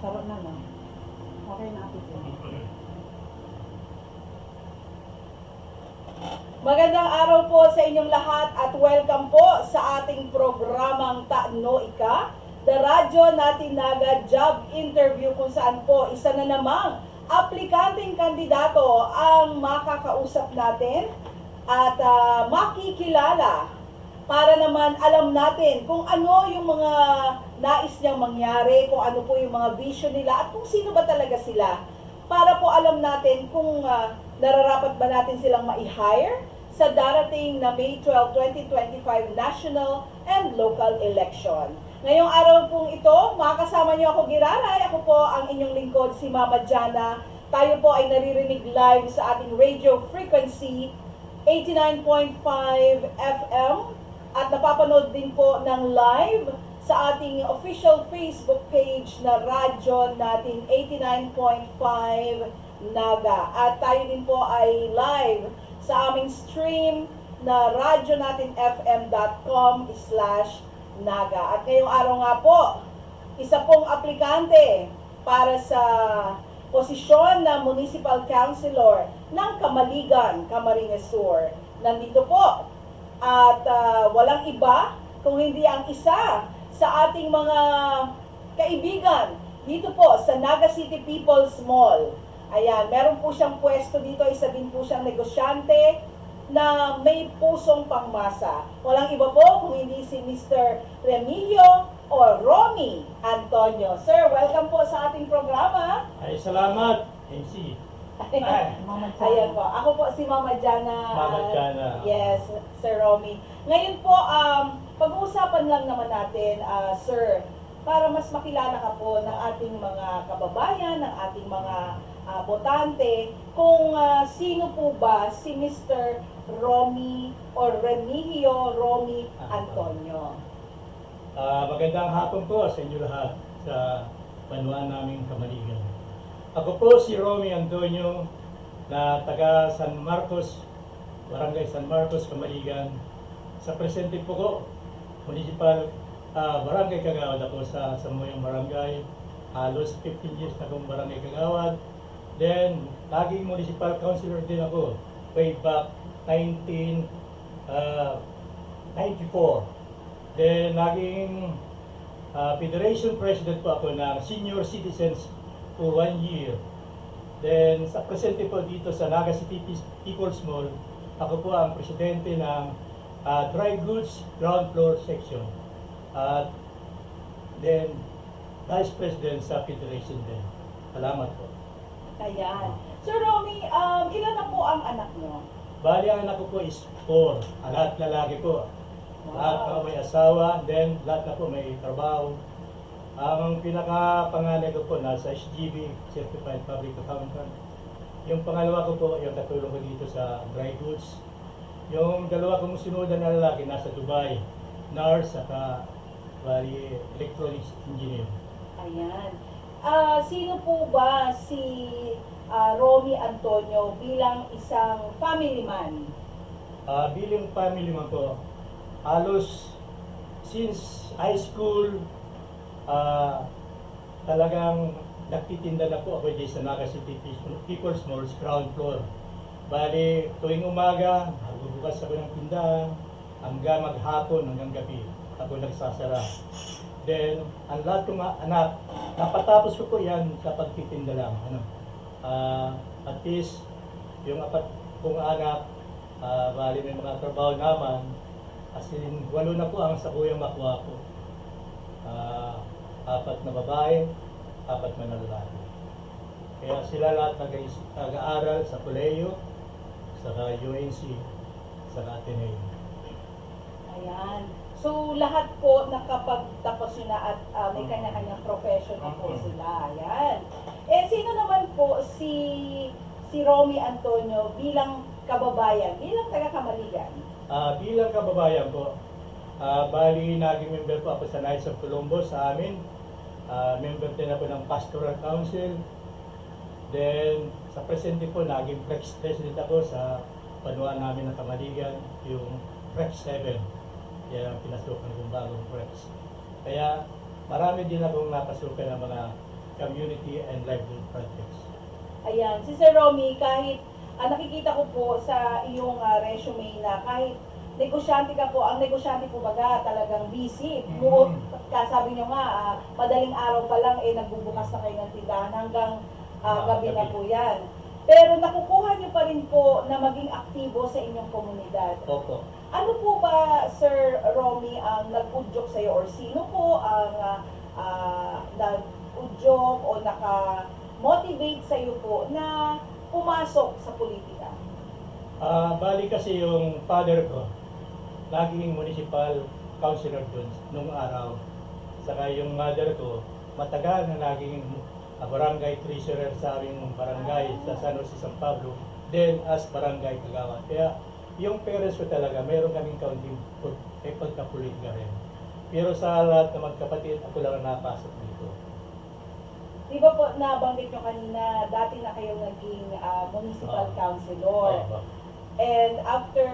Sarap na, no? Okay na ate. Magandang araw po sa inyong lahat at welcome po sa ating programang Taano Ika, the radyo natin naga job interview kung saan po isa na namang aplikanteng kandidato ang makakausap natin at makikilala para naman alam natin kung ano yung mga nais niyang mangyari, kung ano po yung mga vision nila at kung sino ba talaga sila. Para po alam natin kung nararapat ba natin silang ma-hire sa darating na May 12, 2025 national and local election. Ngayong araw pong ito, makakasama niyo ako Giraray. Ako po ang inyong lingkod, si Mama Jana. Tayo po ay naririnig live sa ating radio frequency 89.5 FM at napapanood din po ng live sa ating official Facebook page na radyo natin 89.5 Naga. At tayo din po ay live sa aming stream na radyo natin fm.com/naga. At ngayong araw nga po, isa pong aplikante para sa posisyon na Municipal Councilor ng Camaligan, Camarines Sur. Nandito po at walang iba kung hindi ang isa sa ating mga kaibigan dito po sa Naga City People's Mall. Ayan, meron po siyang pwesto dito, isa din po siyang negosyante na may pusong pangmasa. Walang iba po kung hindi si Mr. Remigio o Romy Antonio. Sir, welcome po sa ating programa. Ay, salamat, MC. Mama Jana. Ayan po, ako po si Mama Jana. Mama Jana. Yes, Sir Romy. Ngayon po, pag-uusapan lang naman natin, Sir, para mas makilala ka po ng ating mga kababayan, ng ating mga botante, kung sino po ba si Mr. Romy o Remigio Romy Antonio. Magandang hapon po sa inyo lahat sa panuan naming Camaligan. Ako po si Romy Antonio na taga San Marcos, Barangay San Marcos, Camaligan. Sa presente po ko, Municipal Barangay Kagawad ako sa Samoyang Barangay. Halos 15 years na akong Barangay Kagawad. Then, laging Municipal Councilor din ako way back 1994. Then, laging Federation President po ako ng Senior Citizens for 1 year. Then, sa presente po dito sa Naga City People's Mall, ako po ang presidente ng Dry Goods Ground Floor Section. At then, Vice President sa Federation din. Salamat po. Ayan. Sir Romy, ilan na po ang anak mo? Bali, ang anak ko po is 4. Lahat lalaki po. Lahat po may asawa, then lahat na po may trabaho. Ang pinaka-panganay ko po nasa SGB, Certified Public Accountant. Yung pangalawa ko po, yung katulong ko dito sa Dry Goods. Yung dalawa kong sinudan na lalaki nasa Dubai, nurse at bali electronics engineer. Ayan. Sino po ba si Romy Antonio bilang isang family man? Bilang family man po, halos since high school, talagang nagtitinda na po ako dito sa Naga City People's Mall, ground floor. Bali, tuwing umaga, magbubukas ako ng tindahan, hanggang maghapon, hanggang gabi, ako nagsasara. Then, ang lahat ng anak, napatapos ko po yan sa pagtitinda lang. At least, yung apat kong anak, bali may mga trabaho naman, as in, 8 na po ang sa kuyang makuha ko. 4 na babae, 4 na lalaki. Kaya sila lahat nag-aaral sa Colegio, sa UNC, sa Ateneo. Ayan. So, lahat po nakapagtapos na at may kanya-kanyang profession na po sila. Ayan. Eh, sino naman po si Romy Antonio bilang kababayan, bilang taga-Camaligan? Bilang kababayan po, bali naging member po ako sa Knights of Columbus sa amin. Member din ako ng Pastoral Council. Then, sa presente po, naging president ako sa panuan namin ng Camaligan, yung Prex 7. Yan ang pinasukan kong bagong Prex. Kaya, marami din akong napasukan ng mga community and livelihood projects. Ayan, si Sir Romy, kahit nakikita ko po sa iyong resume na kahit negosyante ka po, ang negosyante po baga talagang busy. Kasabi nyo nga, madaling araw pa lang nagbubukas na kayo ng tindahan hanggang gabi na po yan. Pero nakukuha nyo pa rin po na maging aktibo sa inyong komunidad. Opo. Ano po ba, Sir Romy, ang nag-udyok sa'yo or sino po ang nag-udyok o naka-motivate sa'yo po na pumasok sa politika? Bali kasi yung father ko, laging municipal councilor doon nung araw. Saka yung mother ko, matagal na laging barangay treasurer sa aming barangay sa San Jose, San Pablo, then as barangay kagawad. Kaya yung parents ko talaga, meron kaming kaunting pagkapolitika rin. Pero sa lahat ng magkapatid, ako lang ang napasok dito. Di ba po nabanggit nyo kanina, dati na kayong naging municipal councilor. And after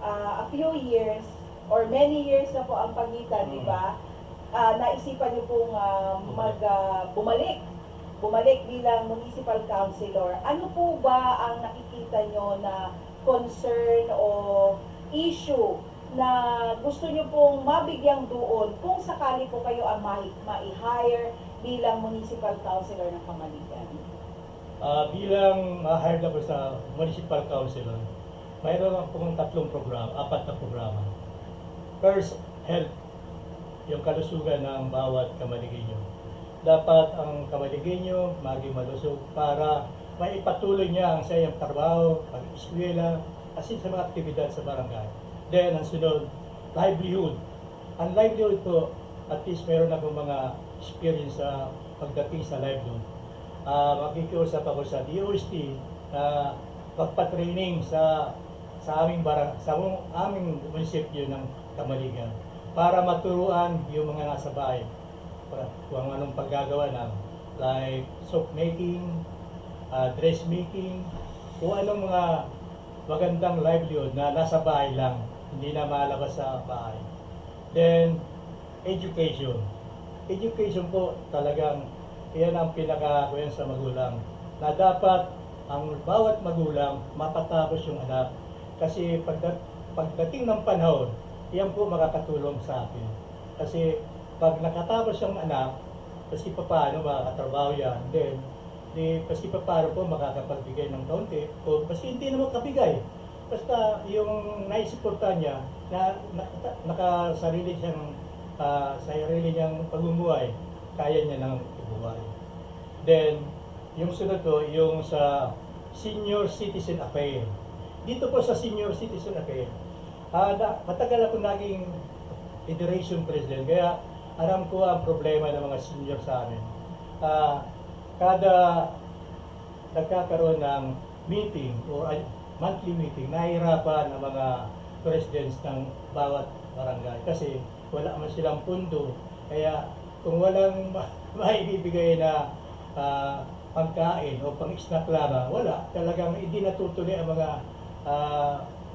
a few years, or many years na po ang pagitan, di ba? Naisipan niyo pong bumalik bilang municipal councilor. Ano po ba ang nakikita nyo na concern o issue na gusto nyo pong mabigyang doon kung sakali po kayo ang ma-hire bilang municipal councilor ng Kamaligan? Bilang hired ako sa municipal councilor, mayroon akong 4 na programa. First, health, yung kalusugan ng bawat Kamaligenyo. Dapat ang Kamaligenyo maging malusog para maipatuloy niya ang sayang trabaho, pag-eskwela, asin sa mga aktibidad sa barangay. Then, ang sunod, livelihood. Ang livelihood po, at least meron akong mga experience sa pagdating sa livelihood. Makikiusap ako sa DOST na magpa-training sa aming munisipyo ng Kamaligan para maturuan yung mga nasa bahay kung anong paggagawa ng like soap making, dressmaking, kung anong mga magandang livelihood na nasa bahay lang, hindi na malabas sa bahay. Then, education. Education po talagang yan ang pinaka-kuyan sa magulang na dapat ang bawat magulang mapatapos yung anak. Kasi pagdating ng panahon, yan po makakatulong sa akin. Kasi pag nakatapos yung anak, kasi paano makakatrabaho yan, then kasi paano po makakapagbigay ng kaunti, o kasi hindi naman kapigay. Basta yung naisiportan niya na nakasarili siyang sarili niyang pagmumuhay, kaya niya nang ibuhay. Then, yung sunod ko, yung sa Senior Citizen Affair. Dito po sa Senior Citizen Affair, matagal ako naging Federation President, kaya alam ko ang problema ng mga senior sa amin. Kada nagkakaroon ng meeting o monthly meeting, nahihirapan ang mga presidents ng bawat barangay kasi wala man silang pundo. Kaya kung walang maibibigay na pagkain o pang-snack lamang, wala. Talagang hindi natutuloy ang mga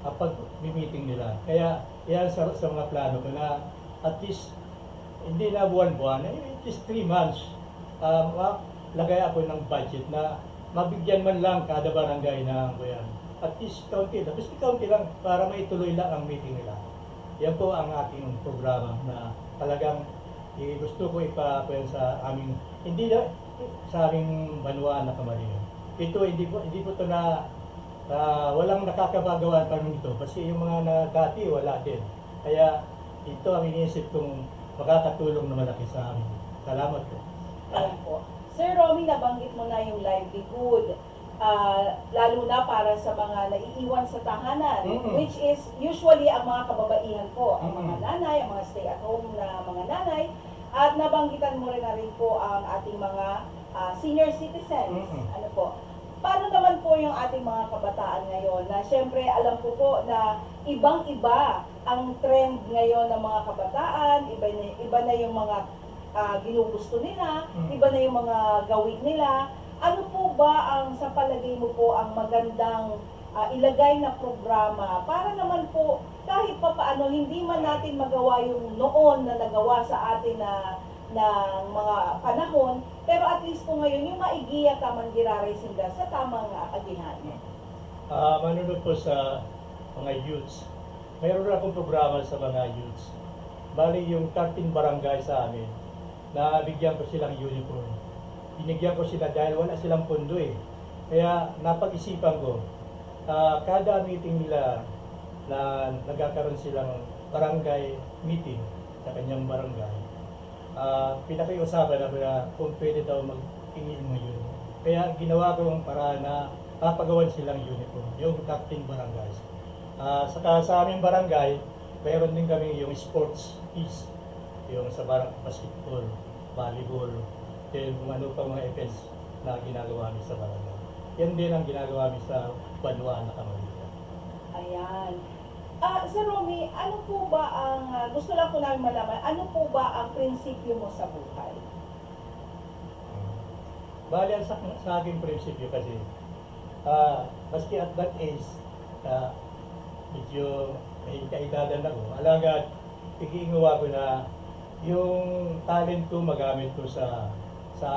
pag-meeting nila. Kaya yan sa mga plano ko na at least hindi na buwan-buwan, at least 3 months, lagay ako ng budget na mabigyan man lang kada barangay na buyan. At least kaunti lang, basta kaunti lang para maituloy lang ang meeting nila. Yan po ang ating programa na talagang gusto ko ipapayan sa aming, hindi na sa aming banwa na Kamaligan. Ito, hindi po ito na walang nakakabagawan pa nito kasi yung mga dati wala din. Kaya ito ang iniisip kong makakatulong na malaki sa amin. Salamat po. Ayan po. Sir Romy, nabanggit mo na yung livelihood. Lalo na para sa mga naiiwan sa tahanan, which is usually ang mga kababaihan po, ang mga nanay, ang mga stay-at-home na mga nanay, at nabanggitan mo rin na rin po ang ating mga senior citizens. Ano po? Paano naman po yung ating mga kabataan ngayon na syempre alam ko po na ibang-iba ang trend ngayon ng mga kabataan, iba na yung mga ginugusto nila, iba na yung mga gawin nila. Ano po ba ang sa palagay mo po ang magandang ilagay na programa para naman po kahit pa paano hindi man natin magawa yung noon na nagawa sa atin na ng mga panahon, pero at least po ngayon, yung maigiya tamang giraray sila sa tamang agihan. Manunod po sa mga youths. Mayroon akong programa sa mga youths. Bali yung 13 barangay sa amin, na bigyan ko silang uniform. Binigyan ko sila dahil wala silang pondo eh. Kaya napag-isipan ko, kada meeting nila na nagkakaroon silang barangay meeting sa kanyang barangay, pinakiusapan na kung pwede daw mag-tingin mo yun. Kaya ginawa ko yung paraan na papagawan silang uniform, yung 13 barangays. Saka sa aming barangay, mayroon din kami yung sports piece, yung sa basketball, volleyball, then kung ano pa mga events na ginagawa namin sa barangay. Yan din ang ginagawa namin sa Banwa na Camarines. Ayan. Sir Romy, ano po ba ang, gusto lang po namin malaman, ano po ba ang prinsipyo mo sa buhay? Bali sa aking prinsipyo kasi, maski at that age, medyo may kaedadan ako, alagad, ikiingawa ko na yung talent ko magamit ko sa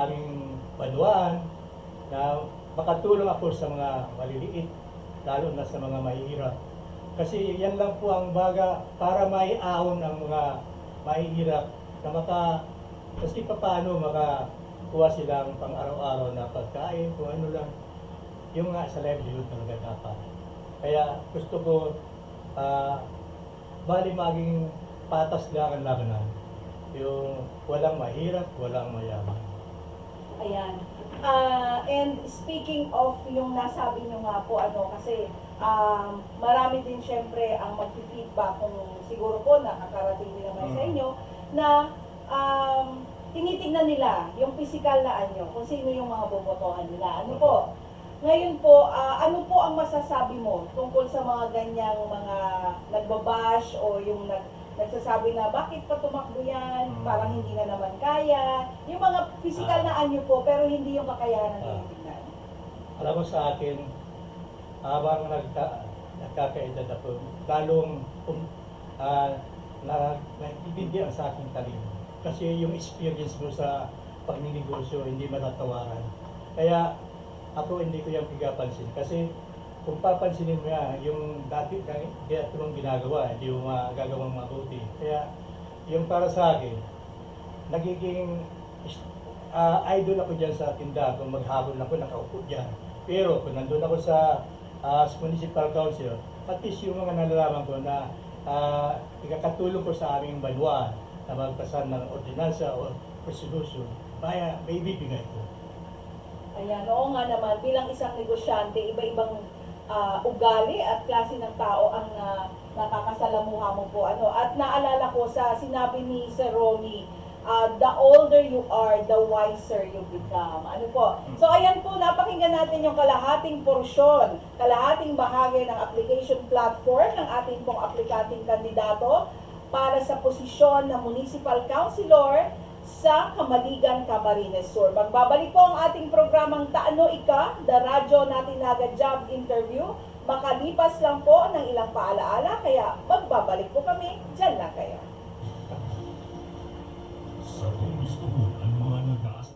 aming banwaan, na makatulong ako sa mga maliliit, lalo na sa mga mahihirap. Kasi yan lang po ang baga para maiahon ang mga mahihirap na maski pa paano makakuha silang pang araw-araw na pagkain kung ano lang. Yung nga sa livelihood talaga dapat. Kaya gusto ko bali maging patas lang ang labanan. Yung walang mahirap, walang mayaman. Ayan. And speaking of yung nasabi nyo nga po, kasi marami din syempre ang mag-feedback kung siguro po nakakarating din naman sa inyo na tinitignan nila yung physical na anyo, kung sino yung mga bobotohan nila. Ano po? Ngayon po, ano po ang masasabi mo tungkol sa mga ganyang mga nagbabash o yung nagsasabi na bakit pa tumakbo yan, parang hindi na naman kaya. Yung mga physical na anyo po, pero hindi yung kakayahan ng tinitignan. Alam mo sa akin, habang nagkakaedad ako, lalong naiintindihan sa aking talino. Kasi yung experience mo sa pagninegosyo, hindi matatawaran. Kaya ako hindi ko yung pigapansin. Kasi kung papansinin mo yan, yung dati kaya ito nung ginagawa, hindi mo magagawang mabuti. Kaya yung para sa akin, nagiging idol ako dyan sa tindahan. Kung maghabol ako, nakaupo dyan. Pero kung nandun ako sa municipal council, at least yung mga nalalaman ko na ikakatulong ko sa aming banwa na magpasan ng ordinansa o resolution, may ibibigay ko. Ayan, oo nga naman, bilang isang negosyante, iba-ibang ugali at klase ng tao ang nakakasalamuha mo po. At naalala ko sa sinabi ni Sir Romy, the older you are, the wiser you become. Ano po? So ayan po, napakinggan natin yung kalahating porsyon, kalahating bahagi ng application platform ng ating pong aplikating kandidato para sa posisyon ng Municipal Councilor sa Camaligan, Camarines Sur. Magbabalik po ang ating programang Taano Ika, the Radyo Natinaga Job Interview. Makalipas lang po ng ilang paalaala, kaya magbabalik po kami. Diyan lang kayo. Sa kung gusto mo ang mga nag-aas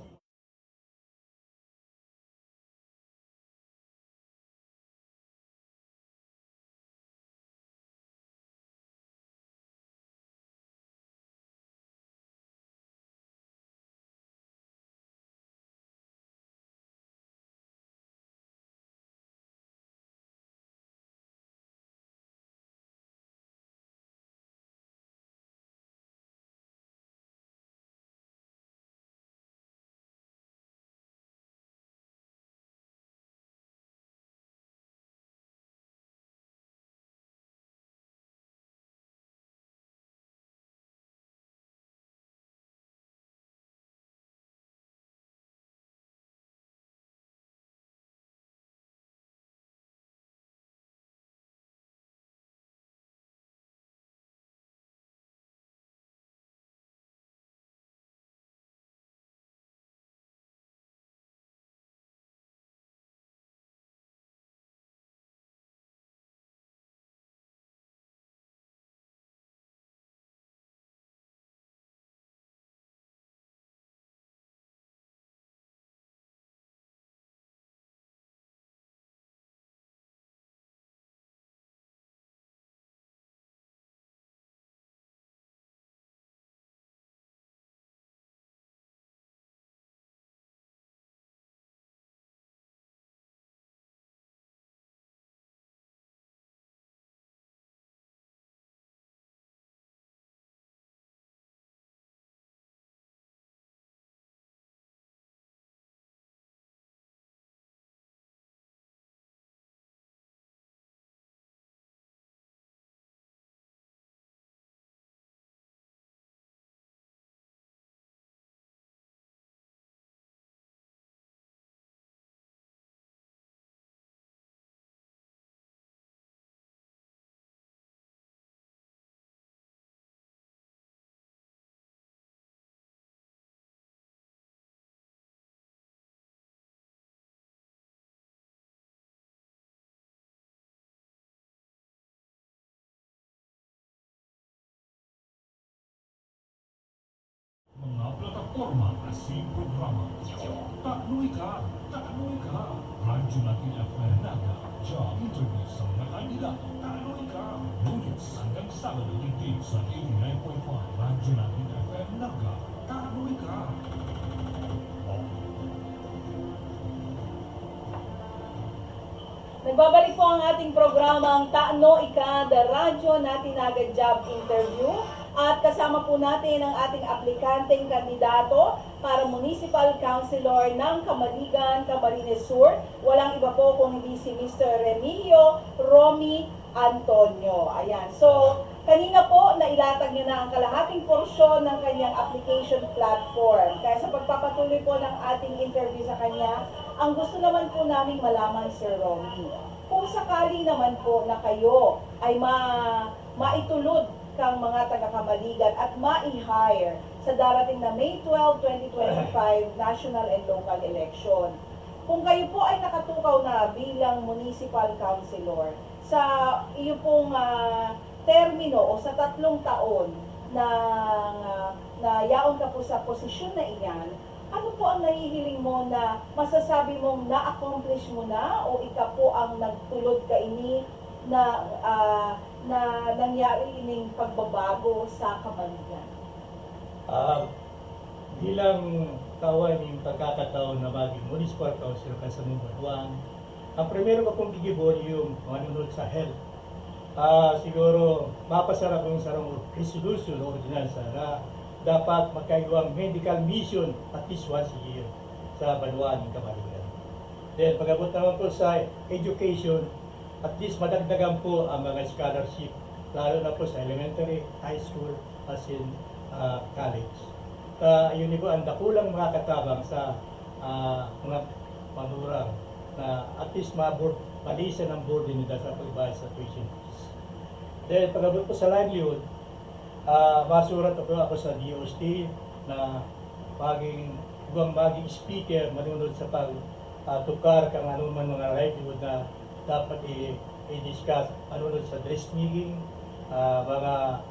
forma asing programa. Takloy ka! Takloy ka! Radyo natin FM Naga, job interview sa mga kandidato. Takloy ka! Lunes hanggang Sabado dito sa 89.5 Radyo natin FM Naga. Takloy ka! Nagbabalik po ang ating programang Taano Ika, the Radyo Natin Agad Job Interview. At kasama po natin ang ating aplikanteng kandidato para Municipal Councilor ng Camaligan, Camarines Sur. Walang iba po kung hindi si Mr. Remigio Romy Antonio. Ayan. So, kanina po, nailatag niya na ang kalahating porsyon ng kanyang application platform. Kaya sa pagpapatuloy po ng ating interview sa kanya, ang gusto naman po naming malaman, Sir Romy, kung sakali naman po na kayo ay maitulod kang mga taga-Camaligan at ma-hire sa darating na May 12, 2025 national and local election. Kung kayo po ay nakatukaw na bilang municipal councilor sa iyo pong termino o sa 3 taon na yaon ka po sa posisyon na iyan, ano po ang nahihiling mo na masasabi mong na-accomplish mo na o ika po ang nagtulod ka ini na nangyari ining pagbabago sa Camaligan? Bilang kawan yung pagkakataon na maging municipal council ka sa Mumbaluan, ang primero ko pong gigibon yung manunod sa health. Siguro mapasarap yung sarang resolution o ordinansa na dapat magkaiwang medical mission at least once a year sa Baluan ng Camaligan. Then pag-abot naman po sa education, at least madagdagan po ang mga scholarship, lalo na po sa elementary, high school, as in college. Yun po ang dakulang mga katabang sa mga manurang na at least malisan ang burden nila sa pagbayad sa tuition fees. Then pag-abot po sa livelihood, masurat ako sa DOST na maging speaker, manunod sa pagtukar kang anuman mga livelihood na dapat i-discuss, manunod sa dressmaking, mga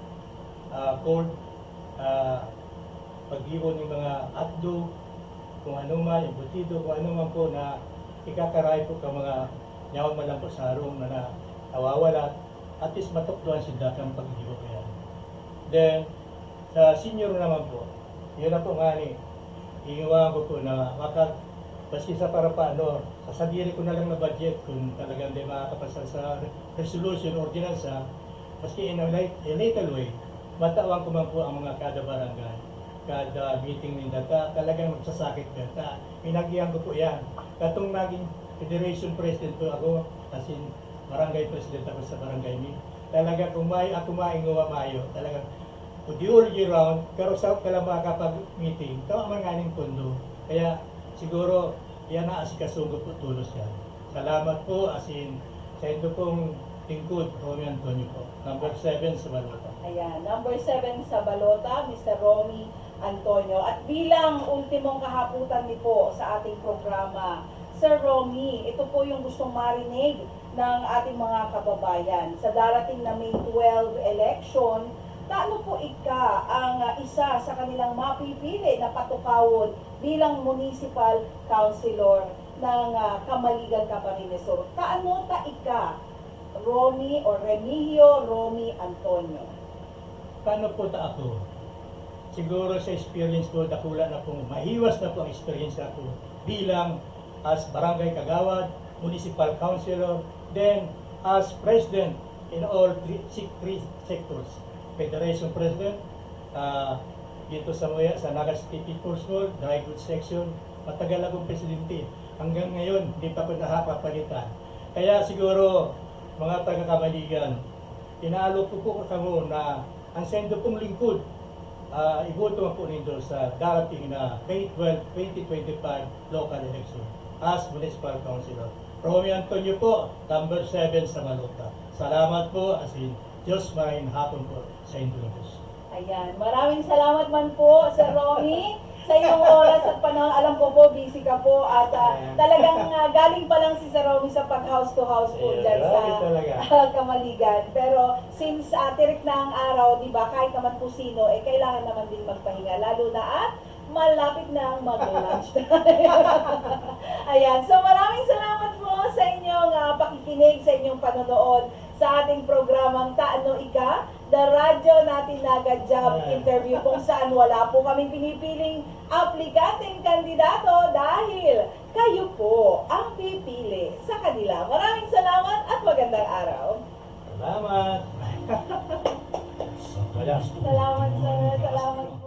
cold, pag-iwan ng mga hotdog, kung anuman, embutido, kung anuman po na ikakaray po ka mga nyawan man lang po sa harong na nawawala, at least matukduan sila kang pag-iwan kaya. Then, sa senior naman po, yun na po nga iiwan ko po na baski sa para paano, sasabihin ko na lang na budget kung talagang di makakapasa sa resolution or ordinansa, maski in a little way, matawan ko man po ang mga kada barangay, kada meeting ninda, talagang magsasakit ka. Pinagyan ko po yan. Katong naging federation president po ako, as in barangay president ako sa barangay mi. Talaga kung may ako maingawa mayo, talagang the all year round, pero sa kalamba kapag meeting, tawa man nga ng pondo. Kaya siguro, yan na asikasugo po tulos yan. Salamat po, as in, sa ito pong lingkod, Romy Antonio po. Number 7 sa Balota. Ayan, number 7 sa Balota, Mr. Romy Antonio. At bilang ultimong kahaputan ni po sa ating programa, Sir Romy, ito po yung gustong marinig ng ating mga kababayan. Sa darating na May 12 election, paano po ika ang isa sa kanilang mapipili na patukawon bilang municipal councilor ng Camaligan, Camarines Sur? Paano ta ika, Romy o Remigio Romy Antonio? Paano po ta ako? Siguro sa experience ko, dakula na po, mahiwas na po ang experience ako bilang as barangay kagawad, municipal councilor, then as president in all three sectors. Federation President, dito sa Naga City People's Mall, Dry Goods Section, matagal akong presidente. Hanggang ngayon, hindi pa ko nakapapalitan. Kaya siguro, mga taga-Camaligan, inaalo po kamo na ang sendo pong lingkod, iboto po nito sa darating na May 12, 2025 local election as Municipal Councilor. Romy Antonio po, number 7 sa Balota. Salamat po, as in, Diyos maraming hapon po sa Indulogos. Ayan, maraming salamat man po, Sir Romy, sa iyong oras at panahon. Alam ko po, busy ka po at talagang galing pa lang si Sir Romy sa pag-house to house po dyan sa Camaligan. Pero since tirik na ang araw, di ba, kahit naman po sino, kailangan naman din magpahinga. Lalo na at malapit na ang mag-lunch time. Ayan, so maraming salamat po sa inyong pakikinig, sa inyong panonood sa ating programang Taano Ika, the radyo natin naga job interview kung saan wala po kaming pinipiling aplikanteng kandidato dahil kayo po ang pipili sa kanila. Maraming salamat at magandang araw. Salamat! Sa Wala. Salamat sir, salamat po.